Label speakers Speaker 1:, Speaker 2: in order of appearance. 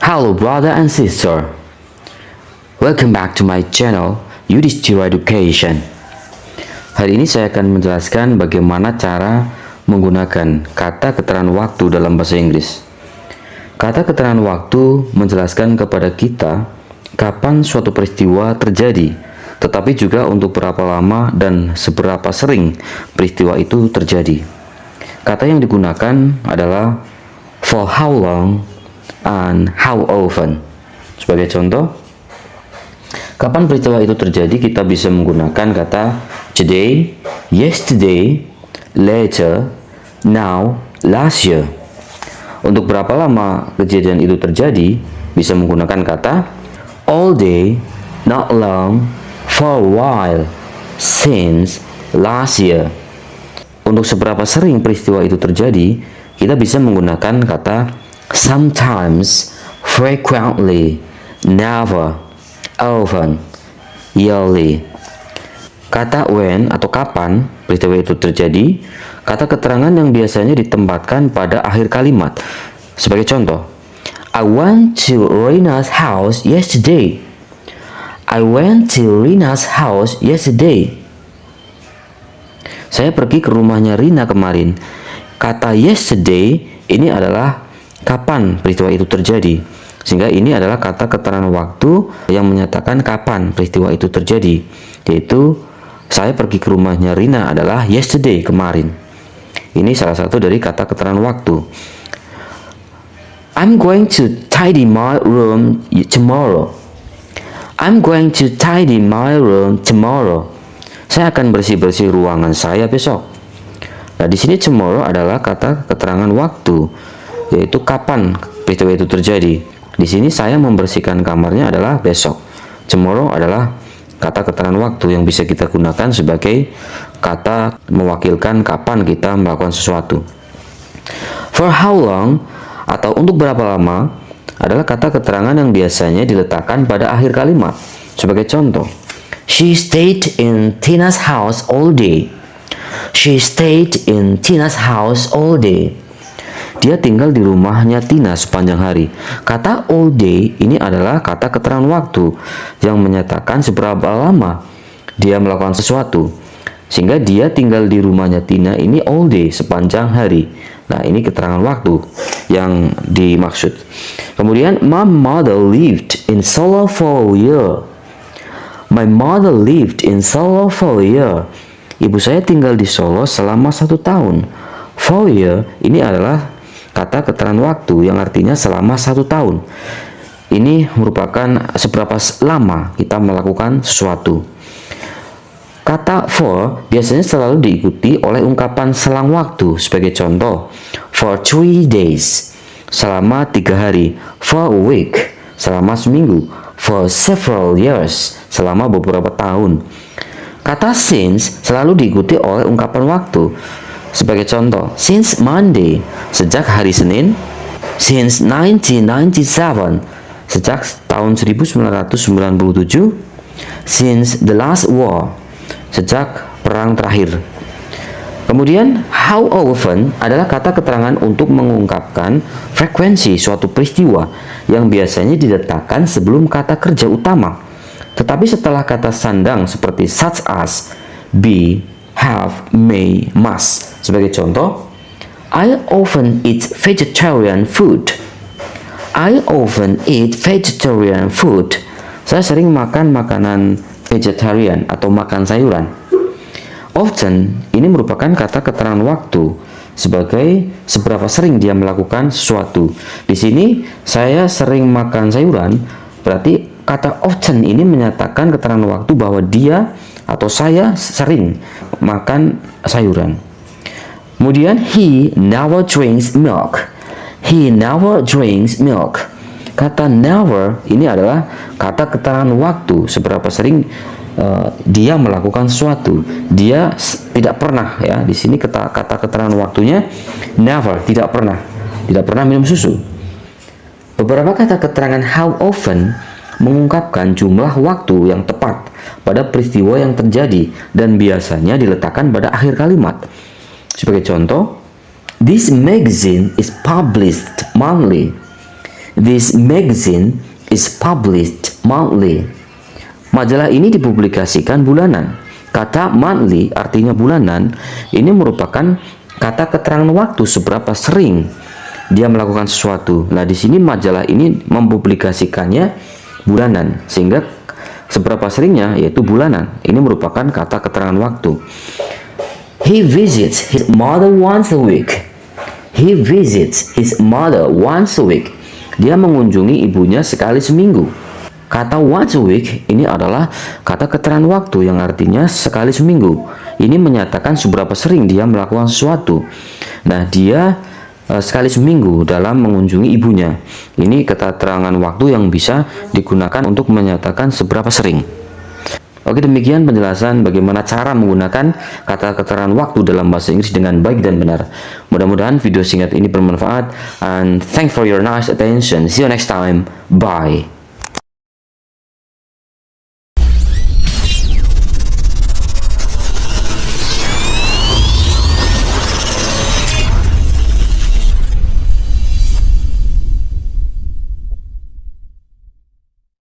Speaker 1: Hello brother and sister. Welcome back to my channel Yudhistira Education. Hari ini saya akan menjelaskan bagaimana cara menggunakan kata keterangan waktu dalam bahasa Inggris. Kata keterangan waktu menjelaskan kepada kita kapan suatu peristiwa terjadi, tetapi juga untuk berapa lama dan seberapa sering peristiwa itu terjadi. Kata yang digunakan adalah for how long and how often. Sebagai contoh, kapan peristiwa itu terjadi, kita bisa menggunakan kata today, yesterday, later, now, last year. Untuk berapa lama kejadian itu terjadi, bisa menggunakan kata all day, not long, for a while, since, last year. Untuk seberapa sering peristiwa itu terjadi, kita bisa menggunakan kata sometimes, frequently, never, often, yearly. Kata when atau kapan peristiwa itu terjadi, kata keterangan yang biasanya ditempatkan pada akhir kalimat. Sebagai contoh, I went to Rina's house yesterday. I went to Rina's house yesterday. Saya pergi ke rumahnya Rina kemarin. Kata yesterday ini adalah kapan peristiwa itu terjadi, sehingga ini adalah kata keterangan waktu yang menyatakan kapan peristiwa itu terjadi, yaitu saya pergi ke rumahnya Rina adalah yesterday, kemarin. Ini salah satu dari kata keterangan waktu. I'm going to tidy my room tomorrow. I'm going to tidy my room tomorrow. Saya akan bersih-bersih ruangan saya besok. Nah, di sini tomorrow adalah kata keterangan waktu, yaitu kapan peristiwa itu terjadi. Di sini saya membersihkan kamarnya adalah besok. Tomorrow adalah kata keterangan waktu yang bisa kita gunakan sebagai kata mewakilkan kapan kita melakukan sesuatu. For how long atau untuk berapa lama adalah kata keterangan yang biasanya diletakkan pada akhir kalimat. Sebagai contoh, she stayed in Tina's house all day. She stayed in Tina's house all day. Dia tinggal di rumahnya Tina sepanjang hari. Kata all day ini adalah kata keterangan waktu yang menyatakan seberapa lama dia melakukan sesuatu. Sehingga dia tinggal di rumahnya Tina ini all day, sepanjang hari. Nah, ini keterangan waktu yang dimaksud. Kemudian, my mother lived in Solo for a year. My mother lived in Solo for a year. Ibu saya tinggal di Solo selama 1 tahun. For a year ini adalah kata keterangan waktu yang artinya selama 1 tahun. Ini merupakan seberapa lama kita melakukan sesuatu. Kata for biasanya selalu diikuti oleh ungkapan selang waktu. Sebagai contoh, for 3 days, selama 3 hari. For a week, selama seminggu. For several years, selama beberapa tahun. Kata since selalu diikuti oleh ungkapan waktu. Sebagai contoh, since Monday, sejak hari Senin. Since 1997, sejak tahun 1997. Since the last war, sejak perang terakhir. Kemudian, how often adalah kata keterangan untuk mengungkapkan frekuensi suatu peristiwa yang biasanya diletakkan sebelum kata kerja utama, tetapi setelah kata sandang seperti such as, be, have, may, must. Sebagai contoh, I often eat vegetarian food. I often eat vegetarian food. Saya sering makan makanan vegetarian atau makan sayuran. Often ini merupakan kata keterangan waktu sebagai seberapa sering dia melakukan sesuatu. Di sini saya sering makan sayuran, berarti kata often ini menyatakan keterangan waktu bahwa dia atau saya sering makan sayuran. Kemudian he never drinks milk. He never drinks milk. Kata never ini adalah kata keterangan waktu seberapa sering dia melakukan sesuatu. Dia tidak pernah, ya. Di sini kata keterangan waktunya never, tidak pernah minum susu. Beberapa kata keterangan how often mengungkapkan jumlah waktu yang tepat pada peristiwa yang terjadi dan biasanya diletakkan pada akhir kalimat. Sebagai contoh, this magazine is published monthly. This magazine is published monthly. Majalah ini dipublikasikan bulanan. Kata monthly artinya bulanan, ini merupakan kata keterangan waktu seberapa sering dia melakukan sesuatu. Nah, di sini majalah ini mempublikasikannya bulanan, sehingga seberapa seringnya yaitu bulanan. Ini merupakan kata keterangan waktu. He visits his mother once a week. He visits his mother once a week. Dia mengunjungi ibunya sekali seminggu. Kata once a week ini adalah kata keterangan waktu yang artinya sekali seminggu. Ini menyatakan seberapa sering dia melakukan sesuatu. Nah, dia sekali seminggu dalam mengunjungi ibunya. Ini kata keterangan waktu yang bisa digunakan untuk menyatakan seberapa sering. Oke, demikian penjelasan bagaimana cara menggunakan kata keterangan waktu dalam bahasa Inggris dengan baik dan benar. Mudah-mudahan video singkat ini bermanfaat. And thanks for your nice attention. See you next time. Bye.